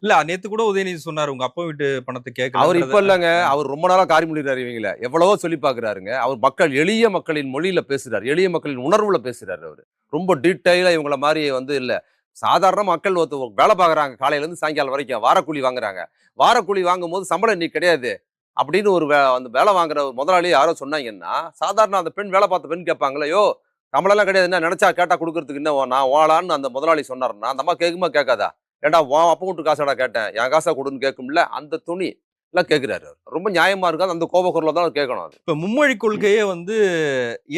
இல்ல நேத்து கூட உதயநிதி சொன்னாரு, உங்க அப்பா வீட்டு பணத்த அவர் கேட்கலன்றத. இப்ப இல்லங்க. அவர் ரொம்ப நாளா காரிமொழிறாரு இவங்கள. எவ்வளவோ சொல்லி பார்க்கிறாருங்க. அவர் எளிய மக்களின் மொழியில பேசுறாரு. எளிய மக்களின் உணர்வுல பேசுறாரு அவரு. ரொம்ப டீட்டெயிலா இவங்கள மாரி இல்ல. சாதாரண மக்கள் வேலை பார்க்குறாங்க காலையிலேருந்து சாயங்காலம் வரைக்கும். வாரக்கூலி வாங்குறாங்க. வாரக்கூலி வாங்கும்போது சம்பளம் இன்னைக்கு கிடையாது. அப்படின்னு ஒரு அந்த வேலை வாங்குற ஒரு முதலாளி யாரோ சொன்னாங்கன்னா, சாதாரண அந்த பெண் வேலை பார்த்த பெண் கேட்பாங்கல்ல, "யோவ்! சம்பளம்லாம் கிடையாது. என்ன நெனச்சா கேட்டா குடுக்குறதுக்கு என்ன நான் ஓலான்னு" அந்த முதலாளி சொன்னாருன்னா, அந்த அம்மா கேட்குமா கேட்காதா? "ஏன்டா உன் அப்பன் வூட்டு காசாடா கேட்டேன். என் காசா குடுன்னு" கேட்கும்ல. அந்த துணி எல்லாம் கேட்கிறாரு அவரு. ரொம்ப நியாயமா இருக்கு. அந்த கோப குரல்ல தான் கேட்கணும் அது. இப்ப மும்மொழி கொள்கையே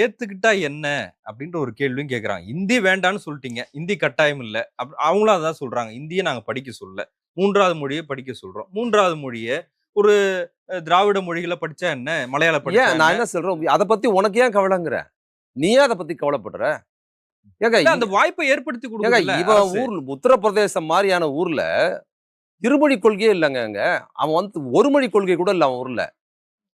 ஏத்துக்கிட்டா என்ன? அப்படின்ற ஒரு கேள்வியும் கேட்கறாங்க. இந்தி வேண்டான்னு சொல்ட்டீங்க. இந்தி கட்டாயம் இல்ல. அவங்களும் அதான் சொல்றாங்க. இந்திய நாங்க படிக்க சொல்லல. 3வது மொழிய படிக்க சொல்றோம். 3வது மொழிய ஒரு திராவிட மொழிகள படிச்சா என்ன? மலையாளம் படிச்சா ஏன் என்ன? நான் என்ன சொல்றேன், அத பத்தி உனக்கு ஏன் கவலைங்கிற? நீ ஏன் அத பத்தி கவலைப்படுற? ஏங்க இல்ல அந்த வாய்ப்ப ஏற்படுத்தி ஏங்க குடுக்குதுல்ல இவன் அரசு. உத்தரப்பிரதேசம் மாரியான ஊர்ல இருமொழி கொள்கையே இல்லங்க அங்க. அவன் ஒரு மொழி கொள்கை கூட இல்ல அவன் ஊர்ல.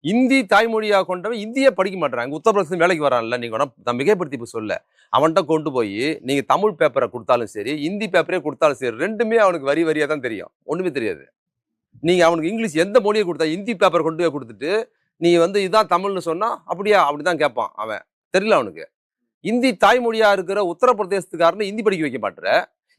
இந்தி தாய்மொழியா கொண்டவன் இந்தியே படிக்க மாட்றான். அங்க உத்தரப்பிரதேசம் வேலைக்கு வரான்ல, நீங்க வேணா நான் மிகைப்படுத்தி இப்ப சொல்லல. அவன்ட்ட கொண்டு போயி நீங்க தமிழ் பேப்பர குடுத்தாலும் சரி, இந்தி பேப்பரே குடுத்தாலும் சரி, 2மே அவனுக்கு வரி வரியா தான் தெரியும். ஒண்ணுமே தெரியாது. நீங்க அவனுக்கு இங்கிலீஷ் எந்த மொழிய குடுத்தா இந்தி பேப்பர் கொண்டு போய் குடுத்துட்டு, நீ இதான் தமிழ்னு சொன்னா, அப்படியா? அப்படிதான் கேட்பான் அவன். தெரியல அவனுக்கு. இந்தி தாய்மொழியா இருக்கிற உத்தரப்பிரதேசத்துக்காரன இந்தி படிக்க வைக்க மாட்ற.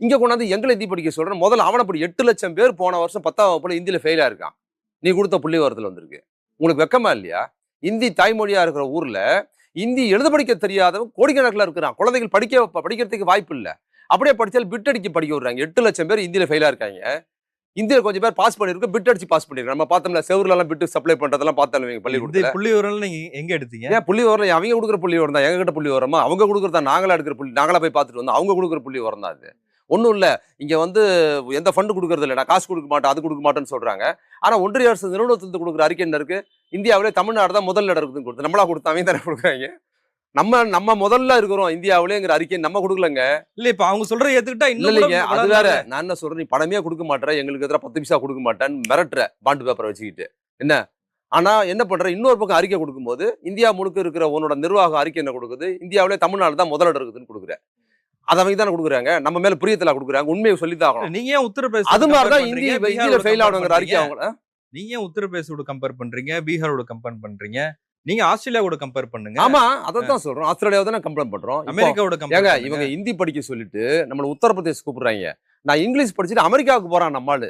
இங்க கொண்டாந்து எங்கள இந்தி படிக்க சொல்ற. முதல்ல அவன படி 8,00,000 பேர் போன வருஷம் 10ஆம் வகுப்புல இந்தியில ஃபெயில் ஆயிருக்கான். நீ குடுத்த புள்ளிவிவரத்துல வந்திருக்கு. உங்களுக்கு வெட்கமா இல்லையா? இந்தி தாய்மொழியா இருக்கிற ஊர்ல, இந்தி எழுத படிக்க தெரியாதவன் கோடிக்கணக்குல இருக்கிறான். குழந்தைகள் படிக்கிறதுக்கு வாய்ப்பு இல்ல. அப்படியே படிச்சாலும் பிட் அடிச்சு படிக்க விடுறாங்க. 8,00,000 பேர் இந்தியில ஃபெயிலா இருக்காங்க. இந்தியில கொஞ்சம் பேர் பாஸ் பண்ணிருக்கு. பிட் அடிச்சு பாஸ் பண்ணிருக்காங்க. நம்ம பார்த்தோம்ல செவுருல எல்லாம் பிட் சப்ளை பண்றதெல்லாம் பார்த்தோம் நீங்க இந்த பள்ளிக்கூடத்துல. புள்ளிவிவரம்லாம் நீங்க எங்க எடுத்தீங்க? ஏன் புள்ளிவிவரம் அவங்க குடுக்குற புள்ளிவிவரம் தான். எங்ககிட்ட புள்ளிவிவரமா? அவங்க குடுக்குறதா நாங்களா எடுக்கிற நாங்களா போய் பார்த்துட்டு வந்தோம். அவங்க குடுக்குற புள்ளிவிவரம் தான் அது. ஒண்ணும் இல்ல. இங்க எந்த ஃபண்ட் குடுக்குறது இல்ல. நான் காசு குடுக்க மாட்டேன், அது குடுக்க மாட்டேன்னு சொல்றாங்க. ஆனா ஒன்றிய அரசு நிறுவனத்திலிருந்து குடுக்குற அறிக்கை என்ன இருக்கு? இந்தியாவிலே தமிழ்நாடு தான் முதல் இடம் இருக்குதுன்னு குடுத்து. நம்மளா குடுத்தோம் அவங்க தானே குடுக்குறாங்க. நம்ம நம்ம முதல்ல இருக்கிறோம் இந்தியாவிலேங்கிற அறிக்கை நம்ம குடுக்கலங்க. இல்ல இப்ப அவங்க சொல்றத ஏத்துக்கிட்டா இல்ல இன்னும் கூட இல்லைங்க. அது வேற. வளரலாம்ல. நான் என்ன சொல்றேன், நீ பணமே குடுக்க மாட்ற, எங்களுக்கு எதிரா 10 பைசா குடுக்க மாட்டேன்னு மிரட்டுற பாண்ட் பேப்பர வச்சுக்கிட்டு. என்ன? ஆனா என்ன பண்ற, இன்னொரு பக்கம் அறிக்கை குடுக்கும்போது, இந்தியா முழுக்க இருக்கிற உன்னோட நிர்வாக அறிக்கை என்ன குடுக்குது? இந்தியாவிலே தமிழ்நாடு தான் முதலிடம் இருக்குதுன்னு குடுக்குற. அத அவங்க தானே குடுக்குறாங்க. நம்ம மேல பிரியத்துல குடுக்குறாங்க. உண்மைய சொல்லி தான் ஆகணும். நீங்க ஏன் அது உத்தரப்பிரதேசத்தோட மாரி கம்பேர் தான் பண்றீங்க? இந்தியில பீகாரோட ஃபெயில் கம்பேர் ஆகணுங்கிற அறிக்கை பண்றீங்க? அவங்க நீங்க ஏன் உத்தரப்பிரதேசோட கம்பேர் பண்றீங்க? பீகாரோட கம்பேர் பண்றீங்க? நீங்க ஆஸ்திரேலியாவோட கம்பேர் பண்ணுங்க. ஆமா. அதத்தான் சொல்றோம். ஆஸ்திரேலியாவ தானே கம்ப்ளைண்ட் பண்றோம். இப்போ அமெரிக்காவோட கம்பேர் ஏங்க பண்ணுங்க. இவங்க ஹிந்தி படிக்க சொல்லிட்டு, நம்மள உத்தரப்பிரதேஷ் கூப்பிடுறாய்ங்க. நான் இங்கிலீஷ் படிச்சுட்டு அமெரிக்காவுக்கு போறான் நம்ம ஆளு.